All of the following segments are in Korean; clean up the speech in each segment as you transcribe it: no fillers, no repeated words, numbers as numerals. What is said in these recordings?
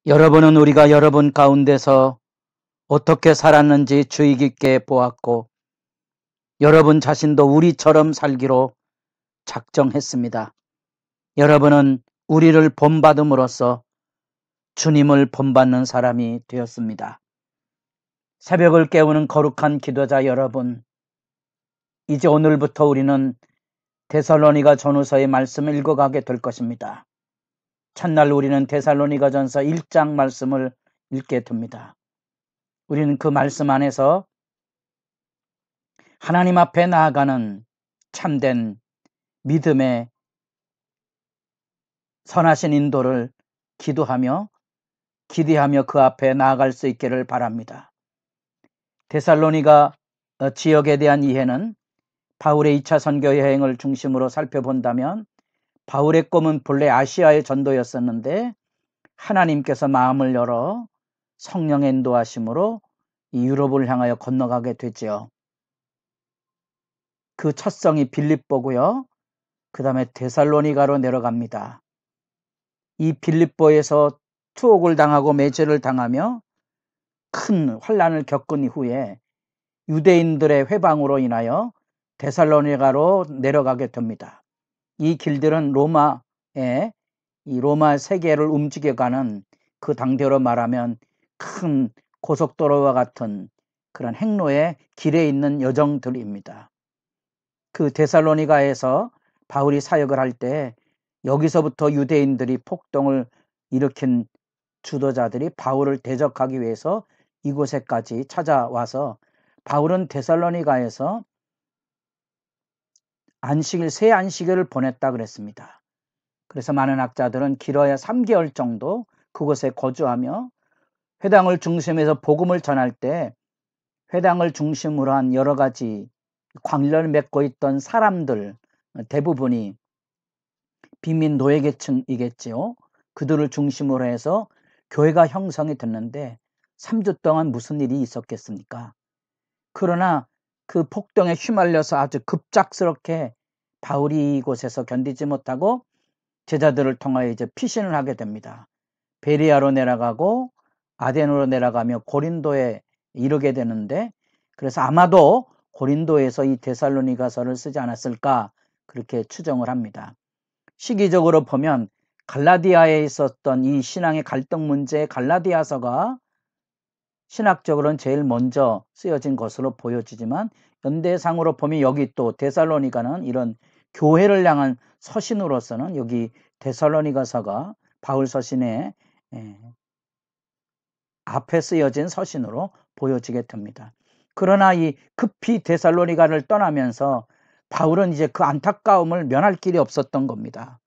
여러분은 우리가 여러분 가운데서 어떻게 살았는지 주의 깊게 보았고 여러분 자신도 우리처럼 살기로 작정했습니다. 여러분은 우리를 본받음으로써 주님을 본받는 사람이 되었습니다. 새벽을 깨우는 거룩한 기도자 여러분, 이제 오늘부터 우리는 데살로니가 전후서의 말씀을 읽어가게 될 것입니다. 첫날 우리는 데살로니가 전서 1장 말씀을 읽게 됩니다. 우리는 그 말씀 안에서 하나님 앞에 나아가는 참된 믿음의 선하신 인도를 기도하며 기대하며 그 앞에 나아갈 수 있기를 바랍니다. 데살로니가 지역에 대한 이해는 바울의 2차 선교 여행을 중심으로 살펴본다면 바울의 꿈은 본래 아시아의 전도였었는데 하나님께서 마음을 열어 성령의 인도하심으로 유럽을 향하여 건너가게 되죠. 그 첫 성이 빌립보고요. 그 다음에 데살로니가로 내려갑니다. 이 빌립보에서 투옥을 당하고 매제를 당하며 큰 환난을 겪은 이후에 유대인들의 회방으로 인하여 데살로니가로 내려가게 됩니다. 이 길들은 이 로마 세계를 움직여가는 그 당대로 말하면 큰 고속도로와 같은 그런 행로의 길에 있는 여정들입니다. 그 데살로니가에서 바울이 사역을 할 때 여기서부터 유대인들이 폭동을 일으킨 주도자들이 바울을 대적하기 위해서 이곳에까지 찾아와서 바울은 데살로니가에서 새 안식일을 보냈다 그랬습니다. 그래서 많은 학자들은 길어야 3개월 정도 그곳에 거주하며 회당을 중심해서 복음을 전할 때 회당을 중심으로 한 여러 가지 관련을 맺고 있던 사람들 대부분이 빈민 노예계층이겠지요. 그들을 중심으로 해서 교회가 형성이 됐는데 3주 동안 무슨 일이 있었겠습니까? 그러나 그 폭동에 휘말려서 아주 급작스럽게 바울이 이곳에서 견디지 못하고 제자들을 통하여 이제 피신을 하게 됩니다. 베리아로 내려가고 아덴으로 내려가며 고린도에 이르게 되는데 그래서 아마도 고린도에서 이 데살로니가서를 쓰지 않았을까 그렇게 추정을 합니다. 시기적으로 보면 갈라디아에 있었던 이 신앙의 갈등 문제의 갈라디아서가 신학적으로는 제일 먼저 쓰여진 것으로 보여지지만 연대상으로 보면 여기 또 데살로니가는 이런 교회를 향한 서신으로서는 여기 데살로니가서가 바울 서신의 앞에 쓰여진 서신으로 보여지게 됩니다. 그러나 이 급히 데살로니가를 떠나면서 바울은 이제 그 안타까움을 면할 길이 없었던 겁니다.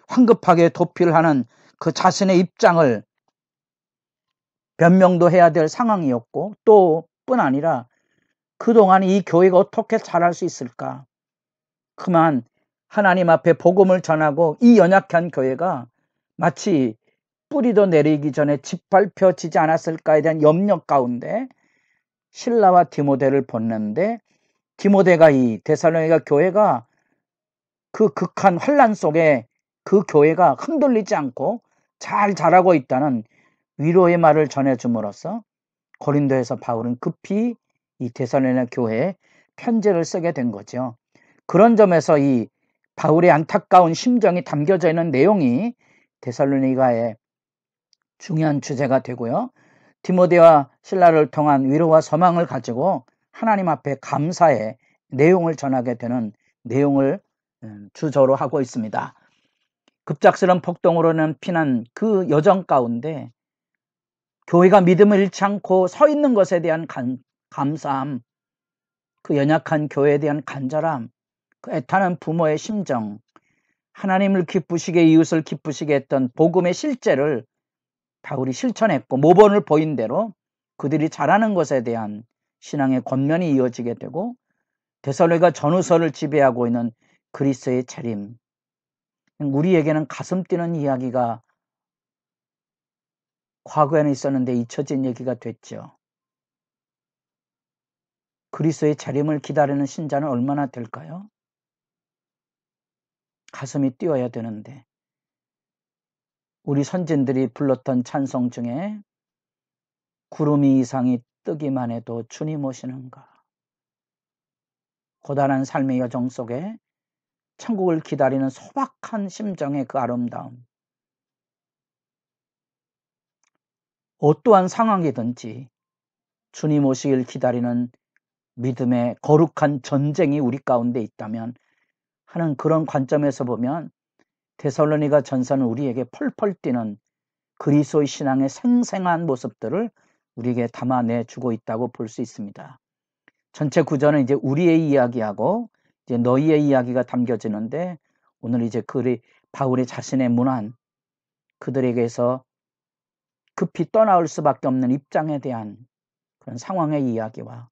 황급하게 도피를 하는 그 자신의 입장을 변명도 해야 될 상황이었고 또 뿐 아니라 그동안 이 교회가 어떻게 자랄 수 있을까? 그만 하나님 앞에 복음을 전하고 이 연약한 교회가 마치 뿌리도 내리기 전에 짓밟혀지지 않았을까에 대한 염려 가운데 실라와 디모데를 보냈는데 디모데가 이 데살로니가 교회가 그 극한 환난 속에 그 교회가 흔들리지 않고 잘 자라고 있다는 위로의 말을 전해줌으로써 고린도에서 바울은 급히 이 데살로니가 교회에 편지를 쓰게 된 거죠. 그런 점에서 이 바울의 안타까운 심정이 담겨져 있는 내용이 데살로니가의 중요한 주제가 되고요. 디모데와 실라를 통한 위로와 소망을 가지고 하나님 앞에 감사의 내용을 전하게 되는 내용을 주저로 하고 있습니다. 급작스러운 폭동으로는 피난 그 여정 가운데 교회가 믿음을 잃지 않고 서 있는 것에 대한 감사함, 그 연약한 교회에 대한 간절함, 그 애타는 부모의 심정, 하나님을 기쁘시게 이웃을 기쁘시게 했던 복음의 실제를 바울이 실천했고 모범을 보인 대로 그들이 잘하는 것에 대한 신앙의 권면이 이어지게 되고 데살로니가 전후서를 지배하고 있는 그리스도의 재림, 우리에게는 가슴 뛰는 이야기가 과거에는 있었는데 잊혀진 얘기가 됐죠. 그리스도의 재림을 기다리는 신자는 얼마나 될까요? 가슴이 뛰어야 되는데 우리 선진들이 불렀던 찬송 중에 구름 이 이상이 뜨기만 해도 주님 오시는가. 고단한 삶의 여정 속에 천국을 기다리는 소박한 심정의 그 아름다움. 어떠한 상황이든지 주님 오시길 기다리는 믿음의 거룩한 전쟁이 우리 가운데 있다면 하는 그런 관점에서 보면 데살로니가 전서는 우리에게 펄펄 뛰는 그리스도의 신앙의 생생한 모습들을 우리에게 담아내주고 있다고 볼 수 있습니다. 전체 구절은 이제 우리의 이야기하고 이제 너희의 이야기가 담겨지는데 오늘 이제 바울의 자신의 문안, 그들에게서 급히 떠나올 수밖에 없는 입장에 대한 그런 상황의 이야기와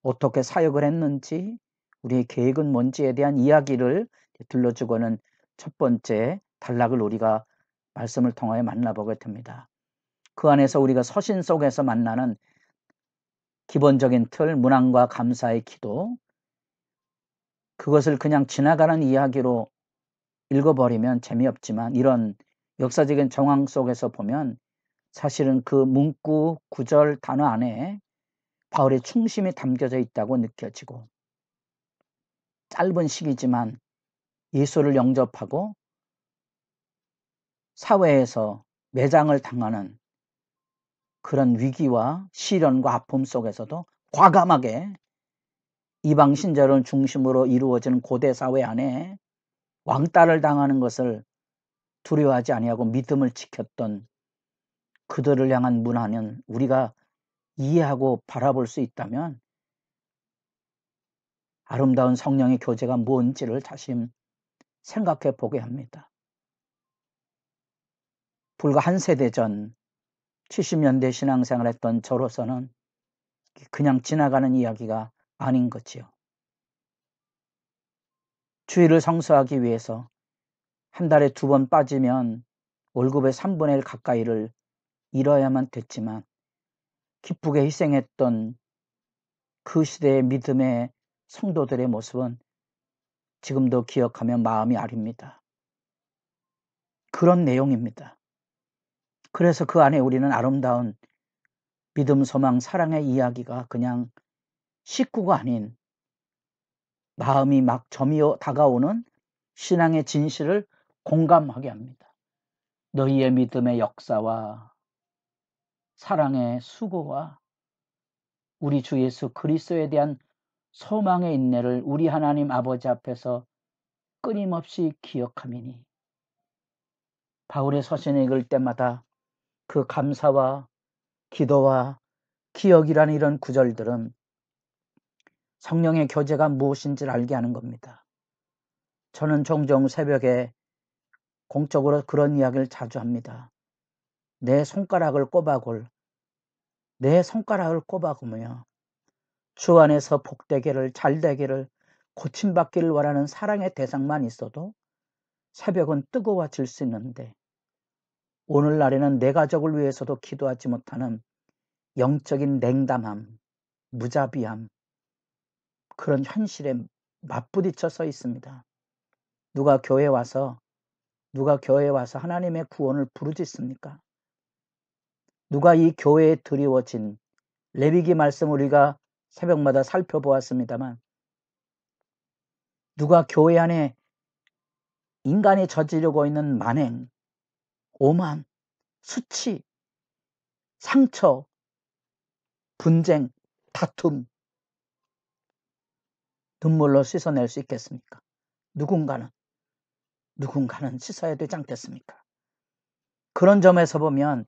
어떻게 사역을 했는지 우리의 계획은 뭔지에 대한 이야기를 들려주고는 첫 번째 단락을 우리가 말씀을 통하여 만나보게 됩니다. 그 안에서 우리가 서신 속에서 만나는 기본적인 틀, 문안과 감사의 기도, 그것을 그냥 지나가는 이야기로 읽어버리면 재미없지만 이런 역사적인 정황 속에서 보면 사실은 그 문구, 구절, 단어 안에 바울의 충심이 담겨져 있다고 느껴지고 짧은 시기지만 예수를 영접하고 사회에서 매장을 당하는 그런 위기와 시련과 아픔 속에서도 과감하게 이방 신자를 중심으로 이루어지는 고대 사회 안에 왕따를 당하는 것을 두려워하지 아니하고 믿음을 지켰던 그들을 향한 문화는 우리가 이해하고 바라볼 수 있다면 아름다운 성령의 교제가 뭔지를 다시 생각해 보게 합니다. 불과 한 세대 전 70년대 신앙생활을 했던 저로서는 그냥 지나가는 이야기가 아닌 거지요. 주일을 성수하기 위해서 한 달에 2번 빠지면 월급의 3분의 1 가까이를 잃어야만 됐지만 기쁘게 희생했던 그 시대의 믿음의 성도들의 모습은 지금도 기억하면 마음이 아립니다. 그런 내용입니다. 그래서 그 안에 우리는 아름다운 믿음, 소망, 사랑의 이야기가 그냥 식구가 아닌 마음이 막 저미어 다가오는 신앙의 진실을 공감하게 합니다. 너희의 믿음의 역사와 사랑의 수고와 우리 주 예수 그리스도에 대한 소망의 인내를 우리 하나님 아버지 앞에서 끊임없이 기억하미니. 바울의 서신을 읽을 때마다 그 감사와 기도와 기억이라는 이런 구절들은 성령의 교제가 무엇인지를 알게 하는 겁니다. 저는 종종 새벽에 공적으로 그런 이야기를 자주 합니다. 내 손가락을 꼽아보며 주 안에서 복되기를, 잘되기를, 고침받기를 원하는 사랑의 대상만 있어도 새벽은 뜨거워질 수 있는데 오늘날에는 내 가족을 위해서도 기도하지 못하는 영적인 냉담함, 무자비함, 그런 현실에 맞부딪혀 서 있습니다. 누가 교회에 와서 하나님의 구원을 부르짖습니까? 누가 이 교회에 드리워진 레위기 말씀 우리가 새벽마다 살펴보았습니다만 누가 교회 안에 인간이 저지르고 있는 만행, 오만, 수치, 상처, 분쟁, 다툼 눈물로 씻어낼 수 있겠습니까? 누군가는 씻어야 되지 않겠습니까? 그런 점에서 보면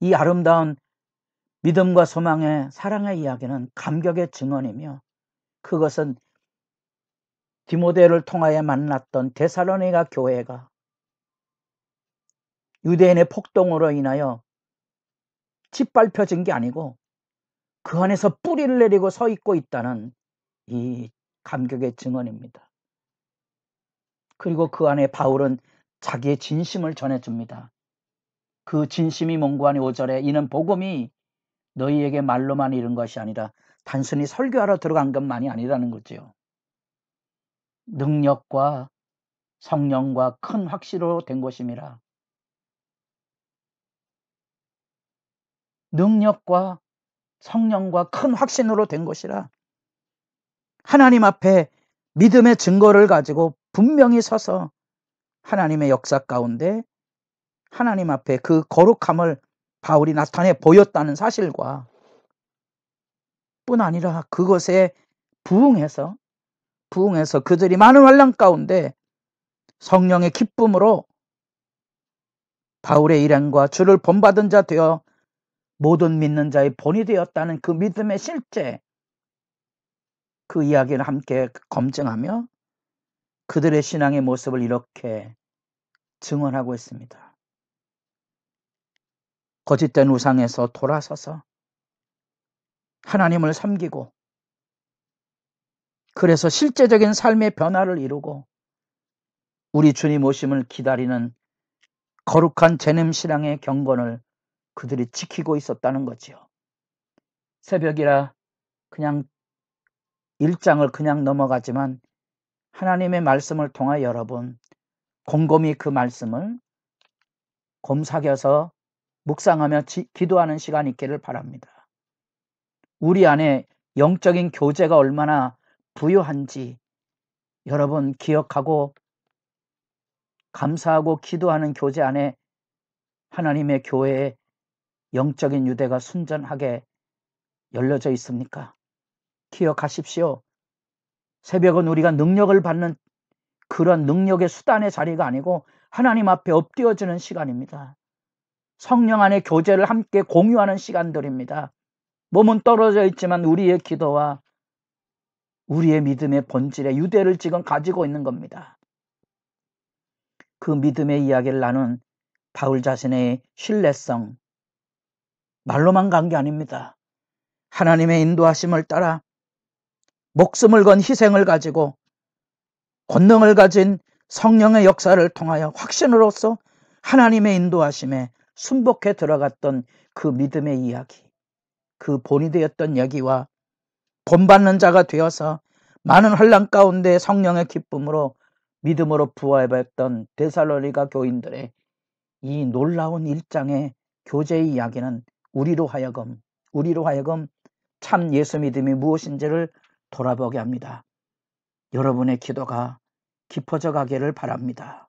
이 아름다운 믿음과 소망의 사랑의 이야기는 감격의 증언이며 그것은 디모데를 통하여 만났던 데살로니가 교회가 유대인의 폭동으로 인하여 짓밟혀진 게 아니고 그 안에서 뿌리를 내리고 서 있고 있다는 이 감격의 증언입니다. 그리고 그 안에 바울은 자기의 진심을 전해줍니다. 그 진심이 몽고하니 5절에 이는 복음이 너희에게 말로만 이른 것이 아니라 단순히 설교하러 들어간 것만이 아니라는 거죠. 능력과 성령과 큰 확신으로 된 것임이라. 능력과 성령과 큰 확신으로 된 것이라 하나님 앞에 믿음의 증거를 가지고 분명히 서서 하나님의 역사 가운데 하나님 앞에 그 거룩함을 바울이 나타내 보였다는 사실과 뿐 아니라 그것에 부응해서 그들이 많은 환난 가운데 성령의 기쁨으로 바울의 일행과 주를 본받은 자 되어 모든 믿는 자의 본이 되었다는 그 믿음의 실제, 그 이야기를 함께 검증하며 그들의 신앙의 모습을 이렇게 증언하고 있습니다. 거짓된 우상에서 돌아서서 하나님을 섬기고 그래서 실제적인 삶의 변화를 이루고 우리 주님 오심을 기다리는 거룩한 재림 신앙의 경건을 그들이 지키고 있었다는 거지요. 새벽이라 그냥 1장을 그냥 넘어가지만 하나님의 말씀을 통하여 여러분 곰곰이 그 말씀을 곰삭여서 묵상하며 기도하는 시간이 있기를 바랍니다. 우리 안에 영적인 교제가 얼마나 부유한지 여러분 기억하고 감사하고 기도하는 교제 안에 하나님의 교회의 영적인 유대가 순전하게 열려져 있습니까? 기억하십시오. 새벽은 우리가 능력을 받는 그런 능력의 수단의 자리가 아니고 하나님 앞에 엎드려지는 시간입니다. 성령 안에 교제를 함께 공유하는 시간들입니다. 몸은 떨어져 있지만 우리의 기도와 우리의 믿음의 본질의 유대를 지금 가지고 있는 겁니다. 그 믿음의 이야기를 나눈 바울 자신의 신뢰성, 말로만 간 게 아닙니다. 하나님의 인도하심을 따라 목숨을 건 희생을 가지고 권능을 가진 성령의 역사를 통하여 확신으로서 하나님의 인도하심에 순복해 들어갔던 그 믿음의 이야기, 그 본이 되었던 얘기와 본받는 자가 되어서 많은 환난 가운데 성령의 기쁨으로 믿음으로 부활했던 데살로니가 교인들의 이 놀라운 1장의 교제의 이야기는 우리로 하여금 참 예수 믿음이 무엇인지를 돌아보게 합니다. 여러분의 기도가 깊어져 가기를 바랍니다.